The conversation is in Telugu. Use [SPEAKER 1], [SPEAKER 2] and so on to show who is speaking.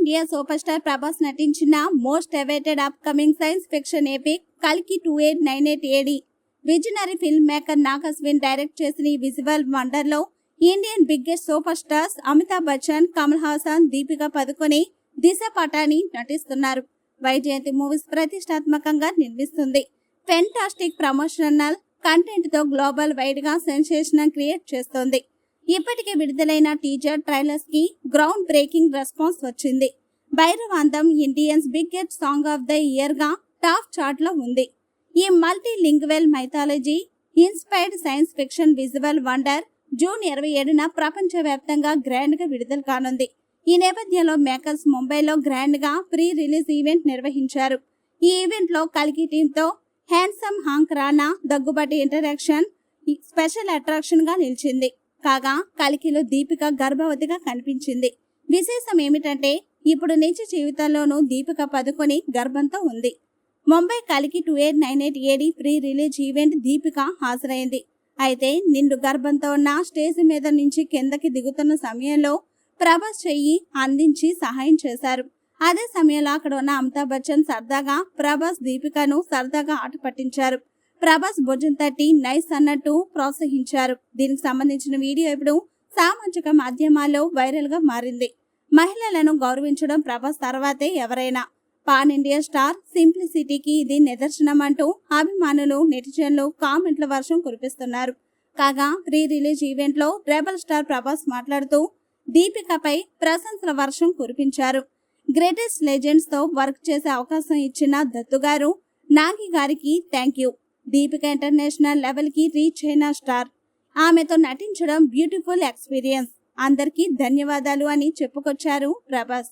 [SPEAKER 1] ఇండియా సూపర్ స్టార్ ప్రభాస్ నటించిన most awaited upcoming science fiction epic కల్కి 2898 AD visionary filmmaker Nag Ashwin direct చేసిన ఈ విజువల్ వండర్ లో Indian biggest superstars Amitabh Bachchan, Kamal Haasan, Deepika Padukone, Disha Patani నటిస్తున్నారు. వైజయంతి మూవీస్ ప్రతిష్టాత్మకంగా నిర్మిస్తుంది. ఫెంటాస్టిక్ ప్రమోషనల్ కంటెంట్ తో గ్లోబల్ వైడ్ గా సెన్సేషన్ క్రియేట్ చేస్తోంది. ఇప్పటికే విడుదలైన టీజర్ ట్రైలర్స్ కి గ్రౌండ్ బ్రేకింగ్ రెస్పాన్స్ వచ్చింది. Bhairava anthem Indians biggest song of the year గా టాప్ చార్ట్ లో ఉంది. ఈ multilingual mythology inspired science fiction visual wonder June 27న ప్రపంచవ్యాప్తంగా గ్రాండ్ గా విడుదల కానుంది. ఈ నేపథ్యంలో మేకర్స్ ముంబైలో గ్రాండ్ గా ప్రీ రిలీజ్ ఈవెంట్ నిర్వహించారు. ఈ ఈవెంట్ లో కల్కి టీమ్ తో హ్యాండ్సమ్ హాంక్ రానా, దగ్గుబాటి ఇంటరాక్షన్ స్పెషల్ అట్రాక్షన్ గా నిలిచింది. కాగా కల్కిలో దీపిక గర్భవతిగా కనిపించింది. విశేషం ఏమిటంటే ఇప్పుడు నిజ జీవితంలోనూ దీపిక పదుకొని గర్భంతో ఉంది. ముంబై కల్కి 2898 AD pre release event Deepika హాజరైంది. అయితే నిండు గర్భంతో ఉన్న స్టేజ్ మీద నుంచి కిందకి దిగుతున్న సమయంలో ప్రభాస్ చెయ్యి అందించి సహాయం చేశారు. అదే సమయంలో అక్కడ ఉన్న అమితాబ్ బచ్చన్ సరదాగా ప్రభాస్ దీపికను సరదాగా ఆట పట్టించారు. ప్రభాస్ భుజం తట్టి నైస్ అన్నట్టు ప్రోత్సహించారు. దీనికి సంబంధించిన వీడియో ఇప్పుడు సామాజిక మాధ్యమాల్లో వైరల్ గా మారింది. మహిళలను గౌరవించడం ప్రభాస్ తర్వాతే ఎవరైనా. పాన్ ఇండియా స్టార్ సింప్లిసిటీకి ఇది నిదర్శనం అంటూ అభిమానులు, నెటిజన్లు కామెంట్ల వర్షం కురిపిస్తున్నారు. కాగా ప్రీ రిలీజ్ ఈవెంట్ లో రెబల్ స్టార్ ప్రభాస్ మాట్లాడుతూ దీపికపై ప్రశంసల వర్షం కురిపించారు. గ్రేటెస్ట్ లెజెండ్స్ తో వర్క్ చేసే అవకాశం ఇచ్చిన దత్తు గారు, నాగి గారికి thank you. Deepika international level కి రీచ్ అయిన స్టార్. ఆమెతో నటించడం బ్యూటిఫుల్ ఎక్స్పీరియన్స్. అందరికీ ధన్యవాదాలు అని చెప్పుకొచ్చారు ప్రభాస్.